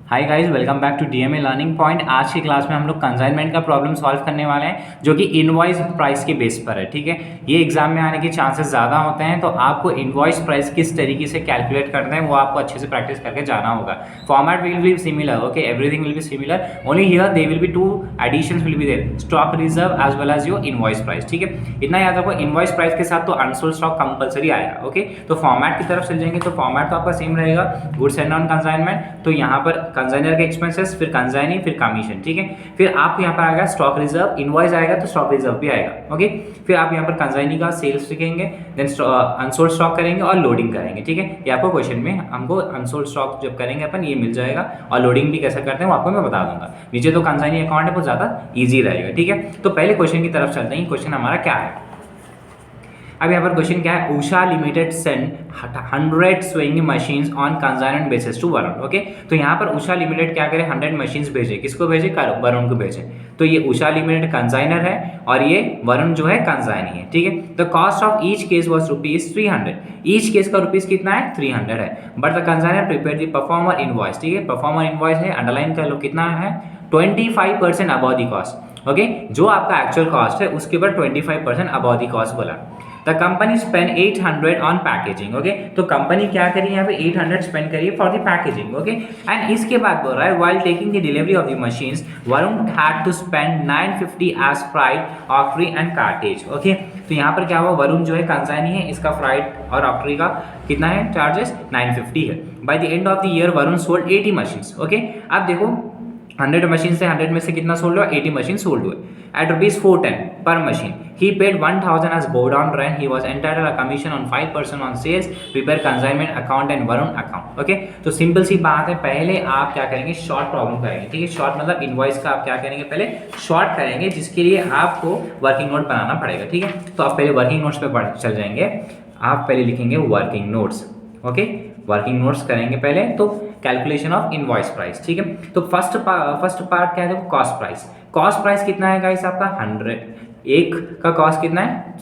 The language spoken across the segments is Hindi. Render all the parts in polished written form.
Hi guys, welcome back to DMA learning point. आज की क्लास में हम लोग कंसाइनमेंट का प्रॉब्लम सॉल्व करने वाले हैं जो कि इनवॉइस प्राइस के बेस पर है। ठीक है, ये एग्जाम में आने के चांसेस ज़्यादा होते हैं, तो आपको इनवॉइस प्राइस किस तरीके से कैलकुलेट करना है वो आपको अच्छे से प्रैक्टिस करके जाना होगा। Format will be similar, okay, everything will be similar, only here they will be two additions will be there, stock reserve as well as your invoice price. ठीक है, इतना याद रखो, इनवॉइस प्राइस के साथ तो अनसोल्ड स्टॉक कंपलसरी आएगा। ओके, तो फॉर्मेट की तरफ चल जाएंगे तो फॉर्मेट तो आपका सेम रहेगा, गुड्स एंड नॉन कंसाइनमेंट। तो यहाँ पर कंसाइनर के एक्सपेंस, फिर कंसाइनी, फिर कमीशन। ठीक है, फिर आपको यहाँ पर आएगा स्टॉक रिजर्व, इनवॉइस आएगा तो स्टॉक रिजर्व भी आएगा। ओके, फिर आप यहाँ पर कंसाइनी का सेल्स लिखेंगे, देन अनसोल्ड स्टॉक करेंगे और लोडिंग करेंगे। ठीक है, ये आपको क्वेश्चन में हमको अनसोल्ड स्टॉक जब करेंगे अपन ये मिल जाएगा, और लोडिंग भी कैसे करते हैं वो आपको मैं बता दूंगा। नीचे तो कंसाइनी अकाउंट है, बहुत ज़्यादा ईजी रहेगा। ठीक है, तो पहले क्वेश्चन की तरफ चलते हैं। क्वेश्चन हमारा क्या है, अब यहाँ पर क्वेश्चन क्या है, Usha limited send 100 sewing machines on consignment basis to Varun. Okay, तो यहाँ पर उषा लिमिटेड क्या करे, 100 मशीन्स भेजे, किसको भेजे, वरुण को भेजे। तो ये उषा लिमिटेड कंसाइनर है और ये वरुण जो है कंसाइनी है। ठीक है, the cost of each case was ₹300। Each case का रुपीज कितना है, 300 है। But the consignor prepare the performer invoice. ठीक है, परफॉर्मर इनवॉइस है, अंडरलाइन कर लो, कितना है, 25% अबव द कॉस्ट। ओके, जो आपका एक्चुअल कॉस्ट है उसके ऊपर 25% अबव द कॉस्ट बोला। The company spend 800 on packaging. Okay, तो कंपनी क्या करी यहाँ पे, 800 स्पेंड करिए for the packaging. Okay, and इसके बाद बोल रहा है, while taking the delivery of the machines Varun had to spend 950 as freight, octroi and cartage. Okay, तो यहाँ पर क्या हुआ, वरुण जो है कंसाइनी है, इसका फ्राइट और ऑक्ट्री का कितना है चार्जेस, 950 है। By the end of the year Varun sold 80 machines. Okay, अब देखो 100 मशीन से 100 में से कितना सोल्ड हुआ, 80 मशीन सोल्ड हुए एट ₹410 पर machine. He paid 1000 as go down rent. He was entitled a commission on 5% on sales. Prepare consignment account and Varun account. Okay, तो सिंपल सी बात है, पहले आप क्या करेंगे, शॉर्ट प्रॉब्लम करेंगे। ठीक है, शॉर्ट मतलब इनवॉइस का आप क्या करेंगे, पहले शॉर्ट करेंगे, जिसके लिए आपको वर्किंग नोट बनाना पड़ेगा। ठीक है, तो आप पहले वर्किंग नोट्स पे चल जाएंगे। आप पहले लिखेंगे working notes. Okay, working notes करेंगे पहले, तो कैलकुलेशन ऑफ इनवॉइस प्राइस। ठीक है, तो फर्स्ट पार्ट क्या है, देखो कॉस्ट प्राइस। कॉस्ट प्राइस कितना है गाइस आपका, 100, एक का कॉस्ट कितना है,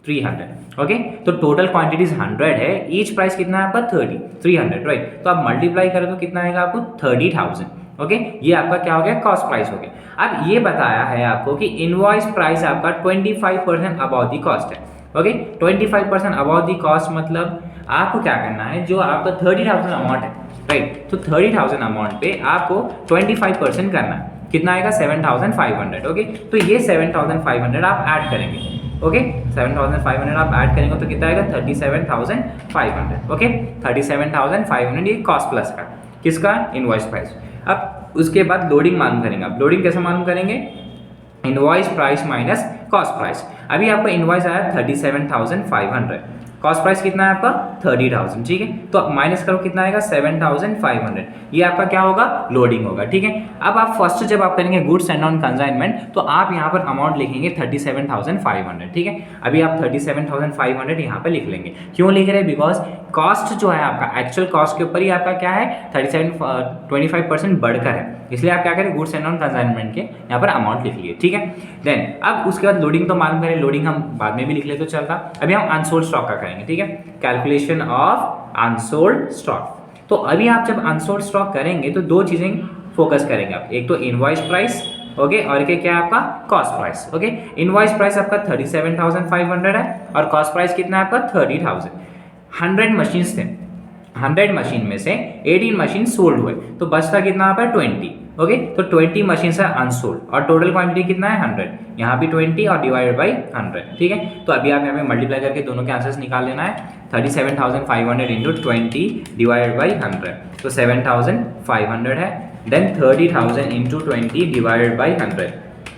300। ओके, तो टोटल क्वांटिटीज 100 है, ईच प्राइस कितना है आपका 300, राइट। तो आप मल्टीप्लाई करें तो कितना आएगा आपको, 30,000। ओके, ये आपका क्या हो गया, कॉस्ट प्राइस हो गया। अब ये बताया है आपको कि इनवॉइस प्राइस आपका 25% अबव द कॉस्ट है। ओके, 25% अबव द कॉस्ट मतलब आपको क्या करना है, जो आपका 30,000 अमाउंट है, राइट, तो 30,000 अमाउंट पे आपको 25% करना है, कितना आएगा, 7,500। ओके, तो ये 7,500 आप ऐड करेंगे। ओके, 7,500 आप ऐड करेंगे तो कितना आएगा, 37,500। ओके, 37,500 ये कॉस्ट प्लस का, किसका, इनवॉइस प्राइस। अब उसके बाद लोडिंग मालूम करेंगे। आप लोडिंग कैसे मालूम करेंगे, invoice price minus cost price. अभी आपका इनवॉइस आया 37,500, कॉस्ट प्राइस कितना है आपका, 30,000। ठीक है, तो माइनस करो, कितना आएगा, 7,500। ये आपका क्या होगा, लोडिंग होगा। ठीक है, अब आप फर्स्ट जब आप करेंगे गुड्स एंड ऑन कंसाइनमेंट, तो आप यहाँ पर अमाउंट लिखेंगे 37,500। ठीक है, अभी आप 37,500 यहाँ पर लिख लेंगे। क्यों लिख रहे हैं, बिकॉज कॉस्ट जो है आपका एक्चुअल कॉस्ट के ऊपर ही आपका क्या है, 25% बढ़कर है, इसलिए आप क्या करें, गुड्स एंड ऑन कंसाइनमेंट के यहाँ पर अमाउंट लिख लिए। ठीक है, देन अब उसके बाद लोडिंग तो मालूम करें, लोडिंग हम बाद में भी लिख ले तो चलता। अभी हम अनसोल्ड स्टॉक का करेंगे। ठीक है, कैलकुलेशन ऑफ अनसोल्ड स्टॉक। तो अभी आप जब अनसोल्ड स्टॉक करेंगे तो दो चीजें फोकस करेंगे आप, एक तो इनवॉइस प्राइस, ओके, और एक क्या है आपका, cost price. Okay, invoice price आपका 37,500 है और कॉस्ट प्राइस कितना है आपका, 30,000। 100 मशीन थे, 100 मशीन में से 18 मशीन सोल्ड हुए, तो बचता कितना आप है, 20। ओके, तो 20 मशीन है अनसोल्ड और टोटल क्वांटिटी कितना है, 100, यहाँ भी 20 और डिवाइडेड बाई 100। ठीक है, तो अभी आप यहाँ पे मल्टीप्लाई करके दोनों के आंसर्स निकाल लेना है, 37,500 इंटू 20 डिवाइडेड बाई 100, तो 7,500 है। देन 30,000 इंटू 20 डिवाइडेड बाई 100,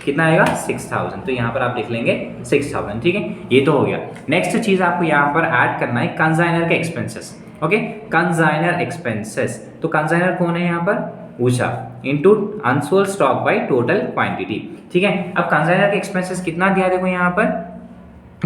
कितना आएगा, 6,000। तो यहाँ पर आप लिख लेंगे 6,000। ठीक है, ये तो हो गया। नेक्स्ट चीज आपको यहाँ पर ऐड करना है कंसाइनर के एक्सपेंसेस। ओके, कंसाइनर एक्सपेंसेस, तो कंसाइनर कौन है यहाँ पर, Usha, into unsold stock by total quantity. ठीक है, अब कंसाइनर के एक्सपेंसेस कितना दिया, देखो यहाँ पर,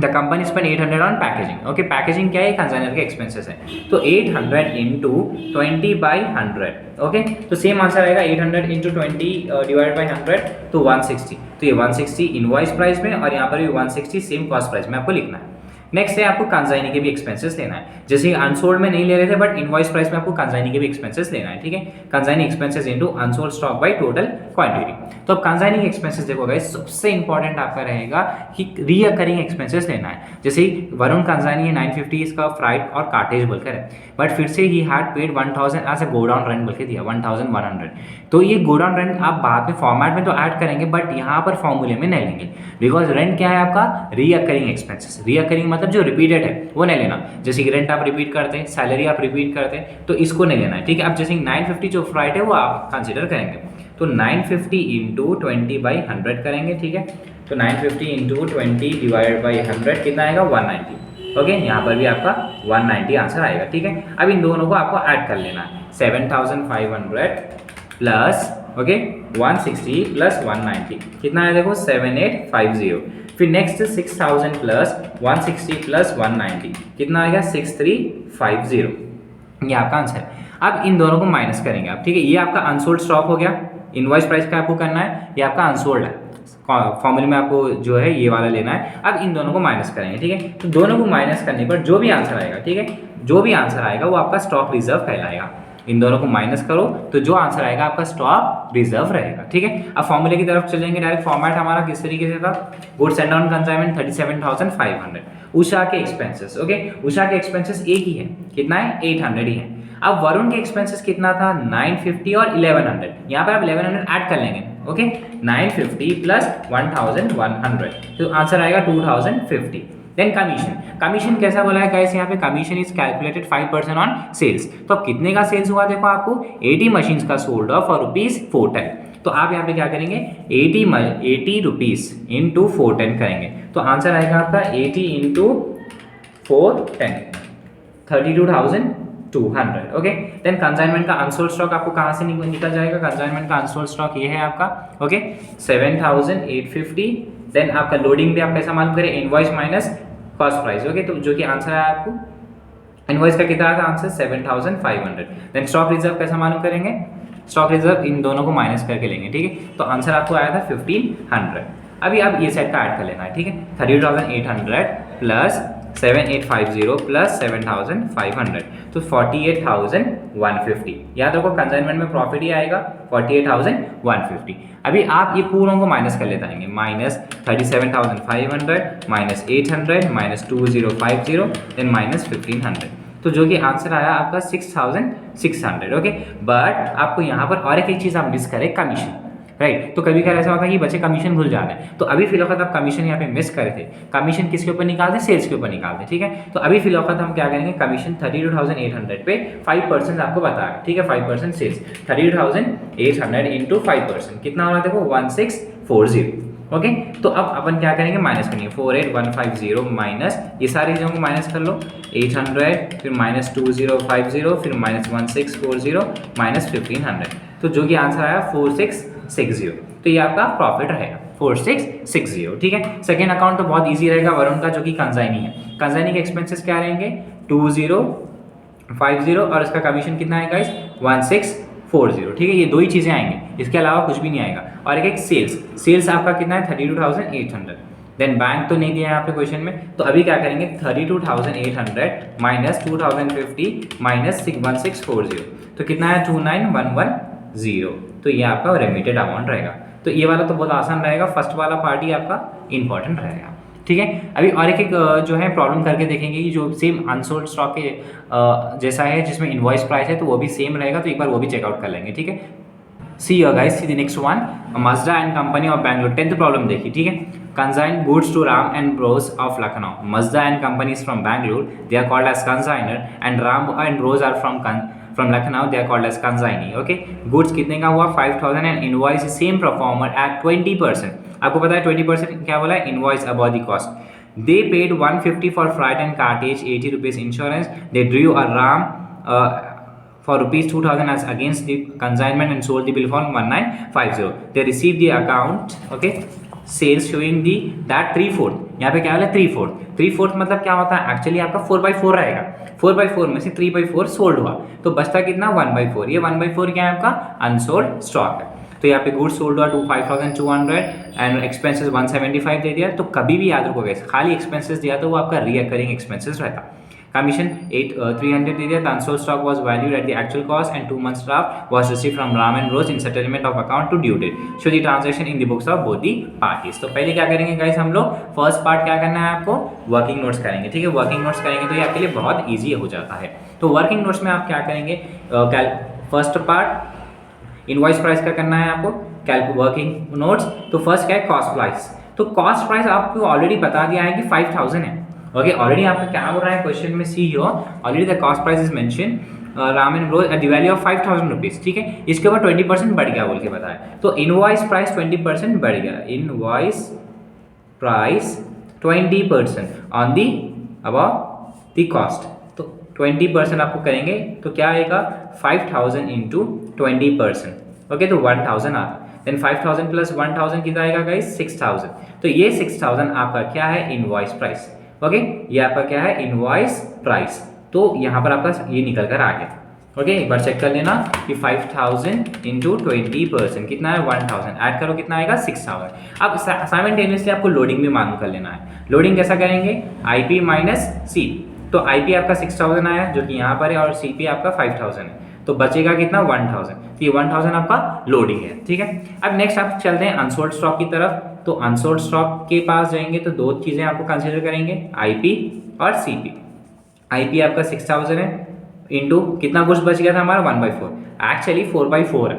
the company spend 800 on packaging. Okay, packaging क्या है, कंसाइनर के एक्सपेंसेस है, तो 800 इंटू 20/100। ओके, तो सेम आंसर आएगा, 800 इंटू 20 डिवाइड बाई 100, तो 160। तो ये 160 इनवॉइस प्राइस में और यहाँ पर भी 160 सेम कॉस्ट प्राइस में आपको लिखना है। नेक्स्ट है आपको कंसाइनी के भी एक्सपेंसेस लेना है, जैसे अनसोल्ड में नहीं ले रहे थे बट इनवॉइस प्राइस में आपको कंसाइनी के भी एक्सपेंसेस लेना है, ठीक है। Consignee expenses into unsold stock by total quantity. तो अब कंसाइनी के एक्सपेंसेस देखो गाइस, सबसे इंपॉर्टेंट आपका रहेगा कि रीअकरिंग एक्सपेंसेस लेना है। जैसे वरुण कंसाइनी 950 इसका फ्राइट और कार्टेज बोलकर है, बट फिर से ही had paid 1000 as a godown rent बोल के दिया 1100। तो ये गोडाउन रेंट आप बाद में फॉर्मेट में तो ऐड करेंगे बट यहाँ पर फॉर्मूले में नहीं लेंगे, बिकॉज रेंट क्या है आपका रीअकरिंग एक्सपेंसेस। रीअकरिंग मतलब जो रिपीटेड है वो नहीं लेना, जैसे कि रेंट आप रिपीट करते हैं, सैलरी आप रिपीट करते हैं, तो इसको नहीं लेना है, ठीक है। अब जैसे 950 जो फ्राइट है वो आप कंसिडर करेंगे, तो 950 इंटू 20/100 करेंगे, ठीक है। तो 950 इंटू 20 डिवाइडेड बाई 100 कितना आएगा 190। ओके, यहाँ पर भी आपका 190 आंसर आएगा, ठीक है। अब इन दोनों को आपको ऐड कर लेना है, 7500 प्लस ओके 160 प्लस 190 कितना है देखो 7850। फिर नेक्स्ट 6000 प्लस 160 प्लस 190 कितना आएगा 6350। ये आपका आंसर है। अब इन दोनों को माइनस करेंगे आप, ठीक है। ये आपका अनसोल्ड स्टॉक हो गया, इनवॉइस प्राइस का आपको करना है, ये आपका अनसोल्ड है, फॉर्मूले में आपको जो है ये वाला लेना है। अब इन दोनों को माइनस करेंगे, ठीक है। तो दोनों को माइनस करने पर जो भी आंसर आएगा, ठीक है, जो भी आंसर आएगा वो आपका स्टॉक रिजर्व कहलाएगा। इन दोनों को माइनस करो तो जो आंसर आएगा आपका स्टॉक रिजर्व रहेगा, ठीक है। अब फॉर्मूले की तरफ चलेंगे, डायरेक्ट फॉर्मेट हमारा किस तरीके से था, goods and on consignment 37500, Usha के एक्सपेंसेस, ओके, उषा के एक्सपेंसेस एक ही है, कितना है 800 ही है। अब वरुण के एक्सपेंसेस कितना था 950 और 1100, यहाँ पर आप 1100 ऐड कर लेंगे, ओके, 950 प्लस 1100 तो आंसर आएगा 2050। देन कमीशन कैसा बोला है गाइस, यहाँ पे commission is calculated 5% on sales. तो अब कितने का सेल्स हुआ देखो आपको 80 मशीन्स का सोल्ड ऑफ फॉर ₹410। तो आप यहाँ पे क्या करेंगे 80 रुपीज इंटू 410 करेंगे, तो आंसर आएगा आपका 80 इंटू 410 32,200। ओके, देन कंसाइनमेंट का अनसोल्ड स्टॉक आपको कहाँ से निकल जाएगा, कंसाइनमेंट का अनसोल्ड स्टॉक ये है आपका, ओके 7850। देन आपका लोडिंग भी आप कैसा मालूम करें, invoice minus cost price, okay, तो जो कि आंसर है आपको इनवॉइस का कितना था आंसर 7500। देन स्टॉक रिजर्व कैसा मालूम करेंगे, स्टॉक रिजर्व इन दोनों को माइनस करके लेंगे, ठीक है। तो आंसर आपको आया था 1500। अभी आप ये सेट का ऐड कर लेना है, ठीक है, 30,800 प्लस 7850 प्लस 7500 तो 48,150। याद रखो कंसाइनमेंट में प्रॉफिट ही आएगा 48,150। अभी आप ये पूरों को माइनस कर लेते आएंगे, minus 37,500 minus 800 minus 2050 then minus 1500, तो जो कि आंसर आया आपका 6,600। ओके, बट आपको यहाँ पर और एक चीज़ आप मिस करें, कमीशन, राइट। तो कभी कभी ऐसा होता है कि बच्चे कमीशन भूल जाते हैं, तो अभी फिलहाल आप कमीशन यहाँ पे मिस करे थे, कमीशन किसके ऊपर निकालते, सेल्स के ऊपर निकालते, ठीक है। तो अभी फिलहाल हम क्या करेंगे, कमीशन 32,800 पे 5% आपको बताया, ठीक है, 5% सेल्स 32,800 इंटू 5% कितना हो रहा है देखो 1640। ओके, तो अब अपन क्या करेंगे, माइनस करेंगे 48,150 माइनस ये सारी चीज़ों को माइनस कर लो 800 फिर माइनस 2050 फिर माइनस 1640 माइनस 1500, तो जो कि आंसर आया 4660। तो ये आपका प्रॉफिट रहेगा 4660, ठीक है। सेकेंड अकाउंट तो बहुत इजी रहेगा वरुण का, जो कि कंसाइनी है। कंसाइनी के एक्सपेंसेस क्या रहेंगे 2050 और इसका कमीशन कितना है गाइस 1640, ठीक है। ये दो ही चीज़ें आएंगे, इसके अलावा कुछ भी नहीं आएगा। और एक सेल्स आपका कितना है 32,800। देन बैंक तो नहीं दिया है यहाँ पे क्वेश्चन में, तो अभी क्या करेंगे 32,800 माइनस 2050 माइनस 1640 तो कितना है 29,110, तो ये आपका रेमिटेड अमाउंट रहेगा। तो ये वाला तो बहुत आसान रहेगा, फर्स्ट वाला पार्ट ही आपका इंपॉर्टेंट रहेगा, ठीक है। अभी और एक जो है प्रॉब्लम करके देखेंगे कि जो सेम अनसोल्ड स्टॉक के जैसा है जिसमें इनवॉइस प्राइस है तो वो भी सेम रहेगा, तो एक बार वो भी चेकआउट कर लेंगे, ठीक है। See guys, see the next one, Mazda and company of Bangalore, 10th problem देखिए, ठीक है। Consign goods to Ram and Bros of Lucknow, Mazda and companies from Bangalore, they are called as consignor, and Ram and Bros are from Lucknow, they are called as consignee, okay। goods कितने का हुआ 5,000 and invoice same performer at 20%। आपको पता है 20% क्या बोला है, invoice above the cost। they paid 150 for freight and cartage, 80 rupees insurance, they drew a RAM for ₹2,000 as against the consignment and sold the bill for 1950। they received the account, okay, sales showing the that 3/4, यहाँ पे क्या है 3/4 मतलब क्या होता है, एक्चुअली आपका 4/4 रहेगा, 4/4 में से 3/4 सोल्ड हुआ तो बचता कितना 1/4, ये 1/4 क्या है आपका अनसोल्ड स्टॉक है। तो यहाँ पे गुड्स सोल्ड हुआ 5200 एंड एक्सपेंसेस 175 दे दिया। तो कभी भी याद रखो गाइस, खाली एक्सपेंसेस दिया तो वो आपका रिकरिंग एक्सपेंसेस रहता। कमीशन 300 दे दिया। The unsold stock was valued at the actual cost and 2 months draft was received from Ram and Rose in settlement of account to due date, show the transaction in the books of both the parties. तो पहले क्या करेंगे गाइस हम लोग, फर्स्ट पार्ट क्या करना है आपको, वर्किंग नोट्स करेंगे। ठीक है, वर्किंग नोट्स करेंगे तो ये आपके लिए बहुत ईजी हो जाता है। तो वर्किंग नोट्स में आप क्या करेंगे, फर्स्ट पार्ट इनवॉइस प्राइस का करना है आपको, वर्किंग नोट्स। तो फर्स्ट क्या है, कॉस्ट प्राइस। तो कॉस्ट प्राइस आपको ऑलरेडी बता दिया है कि 5000 है। ओके, ऑलरेडी आपका क्या बोल रहा है क्वेश्चन में, see here already the cost price is mention Ram and Rose at the value of 5000 rupees. ठीक है, इसके ऊपर 20% बढ़ गया बोल के बताया। तो इनवॉइस प्राइस 20% बढ़ गया, invoice price 20% on the about the cost. तो 20% आपको करेंगे तो क्या आएगा, 5000 इंटू 20%। ओके, तो 1000 आता। देन 5000 प्लस 1000 कितना आएगा गाइस, 6000। तो ये 6000 आपका क्या है, इनवॉइस प्राइस। ओके, ये आपका क्या है, इनवॉइस प्राइस। तो यहाँ पर आपका ये निकल कर आ गया। ओके, एक बार चेक कर लेना कि 5000 इंटू 20% कितना है, 1000। ऐड करो कितना आएगा, 6000। अब साइमल्टेनियसली आपको लोडिंग भी मालूम कर लेना है। लोडिंग कैसा करेंगे, आईपी माइनस सी। तो आईपी आपका 6000 आया जो कि यहाँ पर है, और सीपी आपका 5000 है। तो बचेगा कितना, 1000। तो ये 1000 आपका लोडिंग है। ठीक है, अब नेक्स्ट आप चलते हैं अनसोल्ड स्टॉक की तरफ। तो अनसोल्ड स्टॉक के पास जाएंगे तो दो चीज़ें आपको कंसिडर करेंगे, आईपी और सीपी। आईपी आपका 6000 है, इंटू कितना गुड्स बच गया था हमारा, 1/4। एक्चुअली 4/4 है,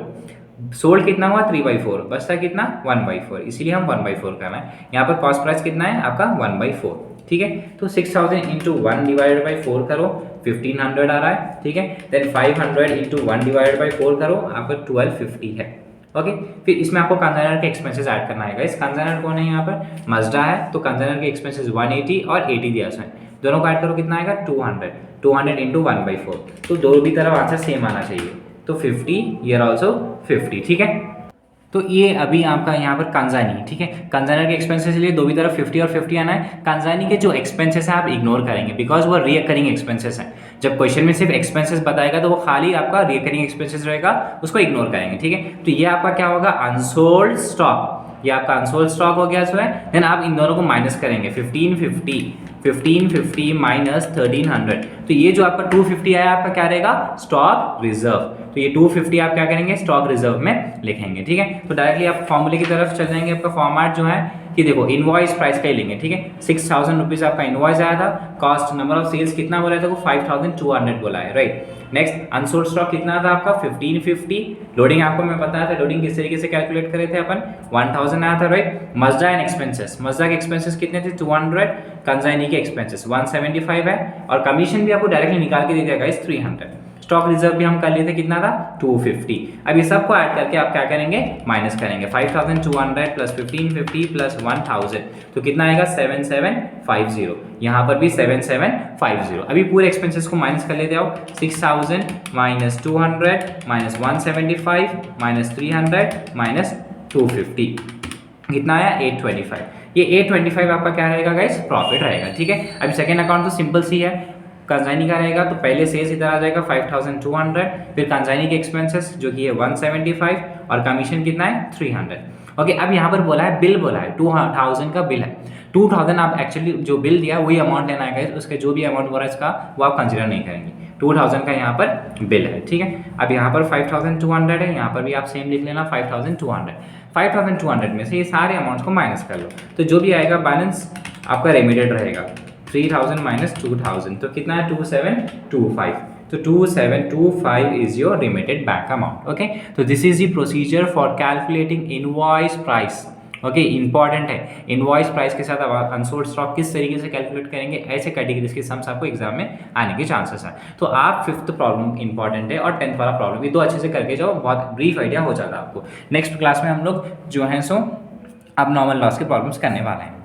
सोल्ड कितना हुआ, 3/4, बचता कितना, 1/4, इसीलिए हम 1/4 करना है। यहाँ पर कॉस्ट प्राइस कितना है आपका, 1/4। ठीक है, तो 6000 इंटू 1 डिवाइडेड बाई 4 करो, 1500 आ रहा है। ठीक है, देन 500 इंटू 1 डिवाइडेड बाई 4 करो, आपका 1250 है। ओके, फिर इसमें आपको कंसाइनर के एक्सपेंसेस ऐड करना है। इस कंसाइनर कौन है, यहाँ पर मजडा है। तो कंसाइनर के एक्सपेंसेस 180 और 80 दिया है, दोनों को ऐड करो कितना आएगा, 200 इंटू 1/4। तो दो भी तरफ आंसर सेम आना चाहिए। तो 50 ईयर ऑल्सो 50। ठीक है, तो ये अभी आपका यहाँ पर कंजानी। ठीक है, कंजाइनर के एक्सपेंसेस के लिए दो भी तरफ 50 और 50 आना है। कंजानी के जो एक्सपेंसेस है आप इग्नोर करेंगे, बिकॉज वो रिकरिंग एक्सपेंसेस हैं। जब क्वेश्चन में सिर्फ एक्सपेंसेस बताएगा तो वो खाली आपका रिकरिंग एक्सपेंसेस रहेगा, उसको इग्नोर करेंगे। ठीक है, तो ये आपका क्या होगा, अनसोल्ड स्टॉक। ये आपका अनसोल्ड स्टॉक हो गया इसमें। देन आप इन दोनों को माइनस करेंगे, 1550 माइनस 1300। तो ये जो आपका 250 आया आपका क्या रहेगा, स्टॉक रिजर्व। तो ये 250 आप क्या करेंगे, स्टॉक रिजर्व में लिखेंगे। ठीक है, तो डायरेक्टली आप फॉर्मूले की तरफ चल जाएंगे। आपका फॉर्मेट जो है कि देखो इनवॉइस प्राइस का ही लेंगे। ठीक है, 6000 रुपीज़ आपका इनवॉइस आया था। कॉस्ट नंबर ऑफ सेल्स कितना बोला था, वो 5200 बोला है, राइट। नेक्स्ट अनसोल्ड स्टॉक कितना था आपका, 1550। लोडिंग आपको मैं बताया था, लोडिंग किस तरीके से कैलकुलेट करे थे अपन, 1000 आया था, राइट। मजदा एंड एक्सपेंसेस, मजदा के एक्सपेंसेस कितने थे, 200। कंजाइनी के एक्सपेंसेस 175 है, और कमीशन भी आपको डायरेक्टली निकाल के दे दिया गाइस 300। स्टॉक रिजर्व भी हम कर लिए थे, कितना था, 250। अब ये सबको ऐड करके आप क्या करेंगे, माइनस करेंगे। 5200 प्लस 1550 प्लस 1000, तो कितना आएगा, 7750। यहाँ पर भी 7750। अभी पूरे एक्सपेंसेस को माइनस कर लेते आओ। 6000 माइनस 200 माइनस 175 माइनस 300 माइनस 250, कितना आया, 825। ये 825 आपका क्या रहेगा गाइस, प्रॉफिट रहेगा। ठीक है, अभी सेकेंड अकाउंट तो सिंपल सी है, कंजाइनी का रहेगा। तो पहले सेल्स इधर आ जाएगा 5200, फिर कंजाइनी के एक्सपेंसेस जो कि है 175, और कमीशन कितना है, 300। ओके, अब यहाँ पर बोला है, बिल बोला है 2000 का बिल है। 2000 आप एक्चुअली जो बिल दिया वही अमाउंट लेना है, उसके जो भी अमाउंट हो रहा है इसका वो आप कंसिडर नहीं करेंगे। 2000 का यहाँ पर बिल है। ठीक है, अब यहाँ पर 5200 है, यहाँ पर भी आप सेम लिख लेना 5200। 5200 में से ये सारे अमाउंट्स को माइनस कर लो, तो जो भी आएगा बैलेंस आपका रेमिटेड रहेगा 3000 माइनस 2000, तो कितना है, 2725। तो 2725 is your remitted bank amount. Okay, तो this is the procedure for calculating invoice price. Okay, important है, इनवॉइस प्राइस के साथ आप अनसोल्ड स्टॉक किस तरीके से कैलकुलेट करेंगे, ऐसे कैटेगरीज के सम्स आपको एग्जाम में आने के चांसेस हैं। तो आप 5th प्रॉब्लम इंपॉर्टेंट है, और 10th वाला प्रॉब्लम, ये दो अच्छे से करके जाओ, बहुत ब्रीफ आइडिया हो जाता है आपको। नेक्स्ट क्लास में हम लोग जो है सो अब नॉर्मल लॉस के प्रॉब्लम्स करने वाले हैं।